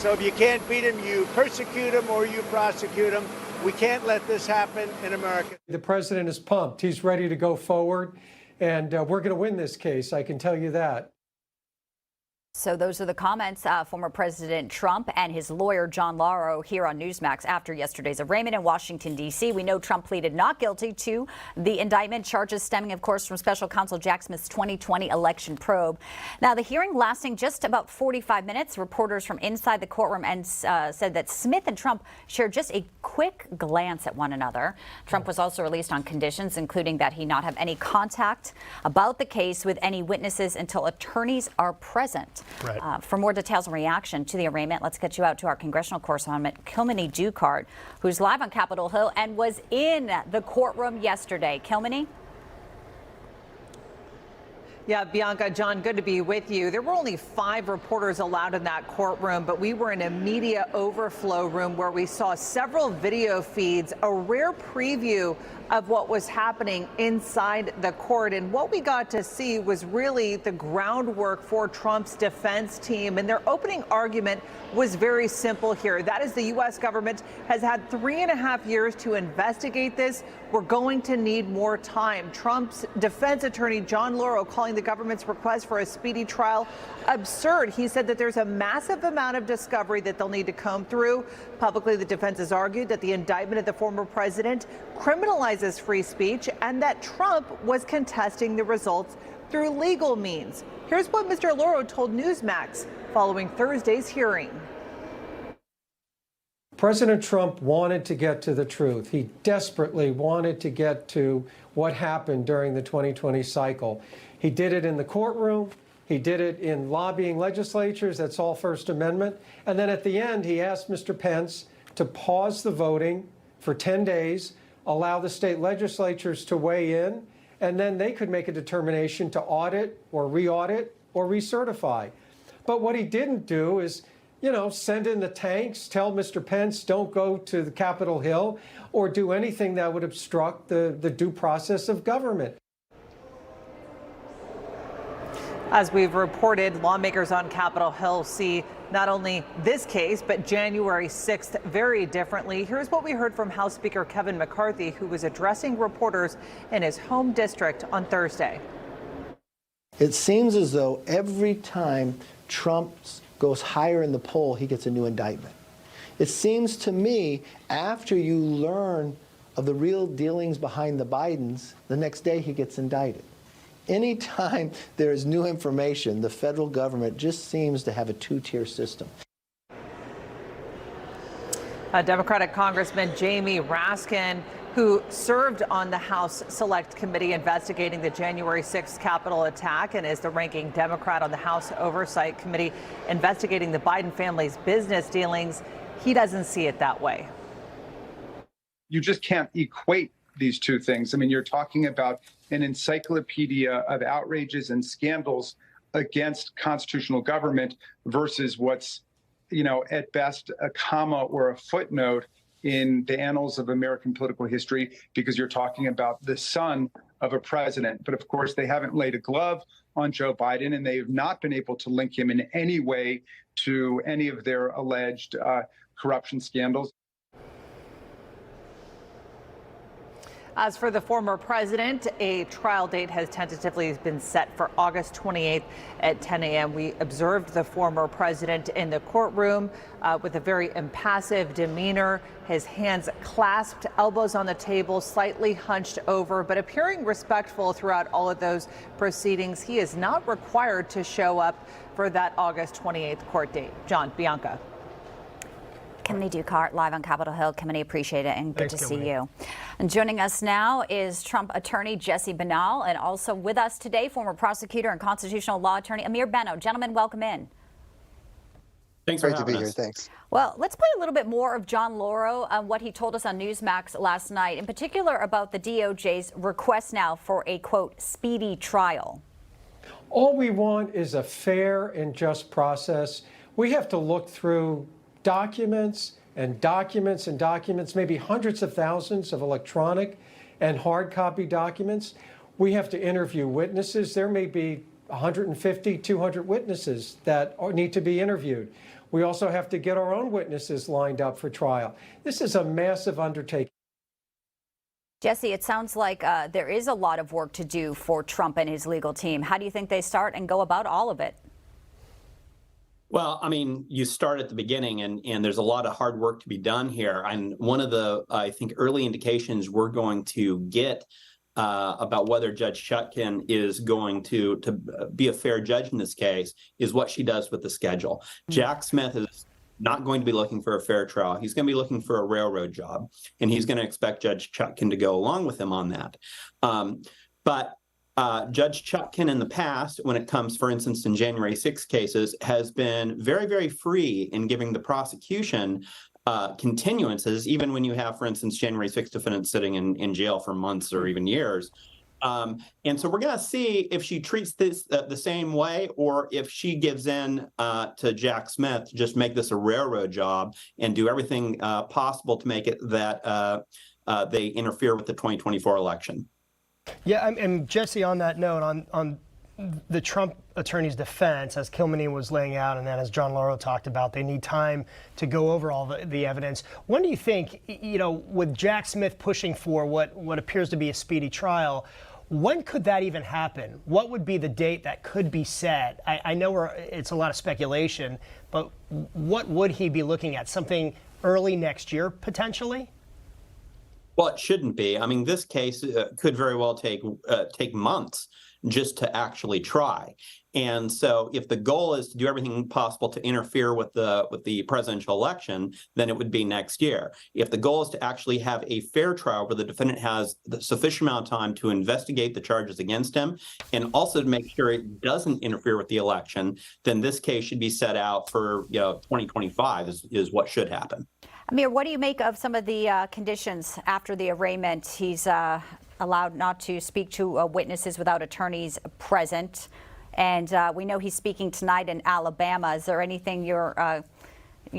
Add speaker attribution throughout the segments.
Speaker 1: So if you can't beat him, you persecute him or you prosecute him. We can't let this happen in America.
Speaker 2: The president is pumped. He's ready to go forward, and we're going to win this case. I can tell you that.
Speaker 3: So those are the comments former President Trump and his lawyer John Lauro here on Newsmax after yesterday's arraignment in Washington, D.C. We know Trump pleaded not guilty to the indictment, charges stemming, of course, from special counsel Jack Smith's 2020 election probe. Now, the hearing lasting just about 45 minutes. Reporters from inside the courtroom and said that Smith and Trump shared just a quick glance at one another. Trump was also released on conditions, including that he not have any contact about the case with any witnesses until attorneys are present.
Speaker 4: Right.
Speaker 3: For more details and reaction to the arraignment, let's get you out to our congressional correspondent, Kilmeny Ducart, who's live on Capitol Hill and was in the courtroom yesterday. Kilmeny?
Speaker 5: Yeah, Bianca, John, good to be with you. There were only 5 reporters allowed in that courtroom, but we were in a media overflow room where we saw several video feeds, a rare preview of what was happening inside the court. And what we got to see was really the groundwork for Trump's defense team. And their opening argument was very simple here. That is, the U.S. government has had 3.5 years to investigate this. We're going to need more time. Trump's defense attorney, John Lauro, calling the government's request for a speedy trial absurd. He said that there's a massive amount of discovery that they'll need to comb through. Publicly, the defense has argued that the indictment of the former president criminalizes free speech and that Trump was contesting the results through legal means. Here's what Mr. Lauro told Newsmax following Thursday's hearing.
Speaker 2: President Trump wanted to get to the truth. He desperately wanted to get to what happened during the 2020 cycle. He did it in the courtroom. He did it in lobbying legislatures. That's all First Amendment. And then at the end, he asked Mr. Pence to pause the voting for 10 days, allow the state legislatures to weigh in, and then they could make a determination to audit or re-audit or recertify. But what he didn't do is, send in the tanks, tell Mr. Pence don't go to the Capitol Hill, or do anything that would obstruct the due process of government.
Speaker 5: As we've reported, lawmakers on Capitol Hill see not only this case, but January 6th very differently. Here's what we heard from House Speaker Kevin McCarthy, who was addressing reporters in his home district on Thursday.
Speaker 6: It seems as though every time Trump goes higher in the poll, he gets a new indictment. It seems to me, after you learn of the real dealings behind the Bidens, the next day he gets indicted. Anytime there is new information, the federal government just seems to have a two-tier system.
Speaker 5: Democratic Congressman Jamie Raskin, who served on the House Select Committee investigating the January 6th Capitol attack and is the ranking Democrat on the House Oversight Committee investigating the Biden family's business dealings, he doesn't see it that way.
Speaker 7: You just can't equate these two things. I mean, you're talking about an encyclopedia of outrages and scandals against constitutional government versus what's, at best a comma or a footnote in the annals of American political history, because you're talking about the son of a president. But of course, they haven't laid a glove on Joe Biden, and they have not been able to link him in any way to any of their alleged corruption scandals.
Speaker 5: As for the former president, a trial date has tentatively been set for August 28th at 10 a.m. We observed the former president in the courtroom with a very impassive demeanor, his hands clasped, elbows on the table, slightly hunched over, but appearing respectful throughout all of those proceedings. He is not required to show up for that August 28th court date. John, Bianca.
Speaker 3: Kilmeny Ducart, live on Capitol Hill. Kilmeny, appreciate it, and good to see you. And joining us now is Trump attorney Jesse Binnall, and also with us today, former prosecutor and constitutional law attorney Ameer Benno. Gentlemen, welcome in.
Speaker 4: Thanks for
Speaker 6: Great to be
Speaker 4: having
Speaker 6: here.
Speaker 4: us.
Speaker 6: Thanks.
Speaker 3: Well, let's play a little bit more of John Lauro on what he told us on Newsmax last night, in particular about the DOJ's request now for a, quote, speedy trial.
Speaker 2: All we want is a fair and just process. We have to look through documents and documents and documents, maybe hundreds of thousands of electronic and hard copy documents. We have to interview witnesses. There may be 150, 200 witnesses that need to be interviewed. We also have to get our own witnesses lined up for trial. This is a massive undertaking.
Speaker 3: Jesse, it sounds like there is a lot of work to do for Trump and his legal team. How do you think they start and go about all of it?
Speaker 4: Well, I mean, you start at the beginning, and there's a lot of hard work to be done here. And one of the, I think, early indications we're going to get about whether Judge Chutkan is going to be a fair judge in this case is what she does with the schedule. Jack Smith is not going to be looking for a fair trial. He's going to be looking for a railroad job, and he's going to expect Judge Chutkan to go along with him on that. But Judge Chutkan in the past, when it comes, for instance, in January 6 cases, has been very, very free in giving the prosecution continuances, even when you have, for instance, January 6 defendants sitting in jail for months or even years. And so we're going to see if she treats this the same way, or if she gives in to Jack Smith to just make this a railroad job and do everything possible to make it that they interfere with the 2024 election.
Speaker 8: Yeah, and Jesse, on that note, on the Trump attorney's defense, as Kilmeny was laying out, and then as John Lauro talked about, they need time to go over all the evidence. When do you think, with Jack Smith pushing for what appears to be a speedy trial, when could that even happen? What would be the date that could be set? I know it's a lot of speculation, but what would he be looking at? Something early next year, potentially?
Speaker 4: Well, it shouldn't be. I mean, this case could very well take months just to actually try. And so if the goal is to do everything possible to interfere with the presidential election, then it would be next year. If the goal is to actually have a fair trial where the defendant has the sufficient amount of time to investigate the charges against him and also to make sure it doesn't interfere with the election, then this case should be set out for 2025 is what should happen.
Speaker 3: Ameer, what do you make of some of the conditions after the arraignment? He's allowed not to speak to witnesses without attorneys present. And we know he's speaking tonight in Alabama. Is there anything you're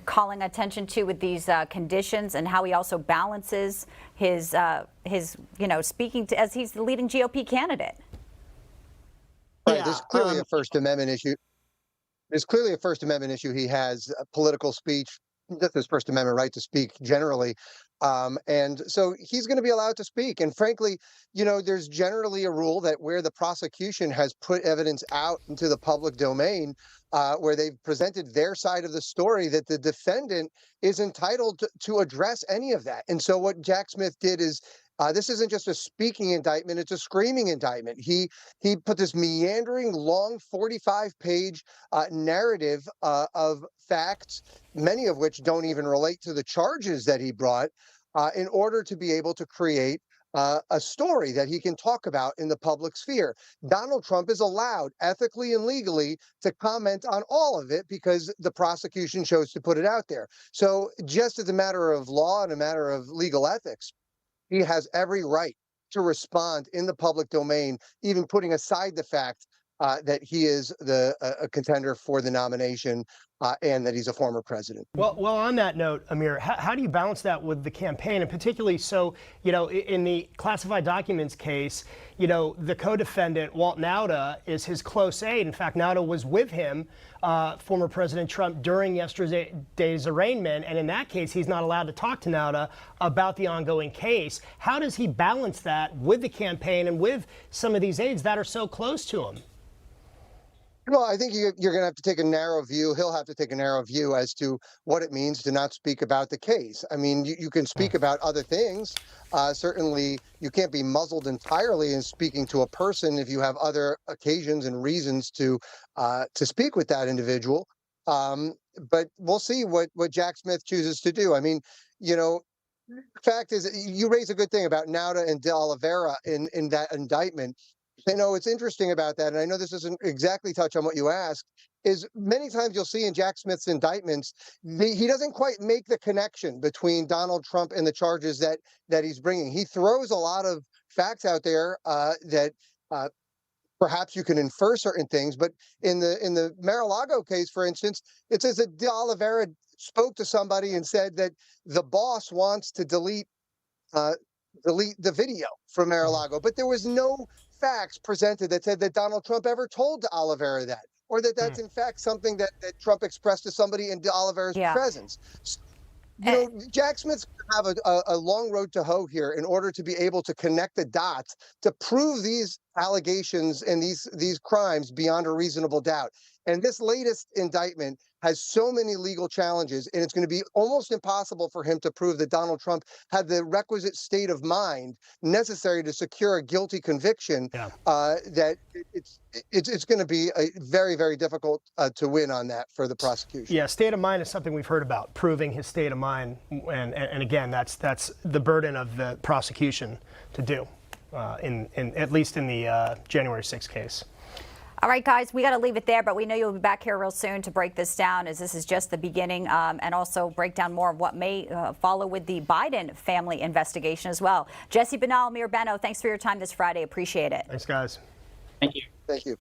Speaker 3: calling attention to with these conditions, and how he also balances his speaking to, as he's the leading GOP candidate?
Speaker 9: Right. There's clearly a First Amendment issue. There's clearly a First Amendment issue. He has political speech, just his First Amendment right to speak generally. And so he's going to be allowed to speak. And frankly, there's generally a rule that where the prosecution has put evidence out into the public domain, where they've presented their side of the story, that the defendant is entitled to address any of that. And so what Jack Smith did is, this isn't just a speaking indictment, it's a screaming indictment. He put this meandering, long 45-page narrative of facts, many of which don't even relate to the charges that he brought, in order to be able to create a story that he can talk about in the public sphere. Donald Trump is allowed, ethically and legally, to comment on all of it because the prosecution chose to put it out there. So just as a matter of law and a matter of legal ethics, he has every right to respond in the public domain, even putting aside the fact that he is a contender for the nomination and that he's a former president.
Speaker 8: Well, on that note, Ameer, how do you balance that with the campaign, and particularly so, in the classified documents case, the co-defendant, Walt Nauta, is his close aide. In fact, Nauta was with him, former President Trump, during yesterday's arraignment, and in that case, he's not allowed to talk to Nauta about the ongoing case. How does he balance that with the campaign and with some of these aides that are so close to him?
Speaker 9: Well, I think you're going to have to take a narrow view. He'll have to take a narrow view as to what it means to not speak about the case. I mean, you can speak about other things. Certainly, you can't be muzzled entirely in speaking to a person if you have other occasions and reasons to speak with that individual. But we'll see what Jack Smith chooses to do. I mean, the fact is, you raise a good thing about Nauta and De Oliveira in that indictment. It's interesting about that, and I know this doesn't exactly touch on what you asked, is many times you'll see in Jack Smith's indictments, he doesn't quite make the connection between Donald Trump and the charges that he's bringing. He throws a lot of facts out there that perhaps you can infer certain things, but in the Mar-a-Lago case, for instance, it says that De Oliveira spoke to somebody and said that the boss wants to delete the video from Mar-a-Lago, but there was no facts presented that said that Donald Trump ever told De Oliveira that. or that's in fact something that Trump expressed to somebody in de Oliveira's presence. You know, Jack Smith's going to have a long road to hoe here in order to be able to connect the dots to prove these allegations and these crimes beyond a reasonable doubt. And this latest indictment has so many legal challenges, and it's going to be almost impossible for him to prove that Donald Trump had the requisite state of mind necessary to secure a guilty conviction. That it's going to be very, very difficult to win on that for the prosecution.
Speaker 8: Yeah, state of mind is something we've heard about, proving his state of mind, and again, that's the burden of the prosecution to do, in at least in the January 6th case.
Speaker 3: All right, guys, we got to leave it there, but we know you'll be back here real soon to break this down, as this is just the beginning, and also break down more of what may follow with the Biden family investigation as well. Jesse Binnall, Ameer Benno, thanks for your time this Friday. Appreciate it.
Speaker 8: Thanks, guys.
Speaker 4: Thank you.
Speaker 9: Thank you.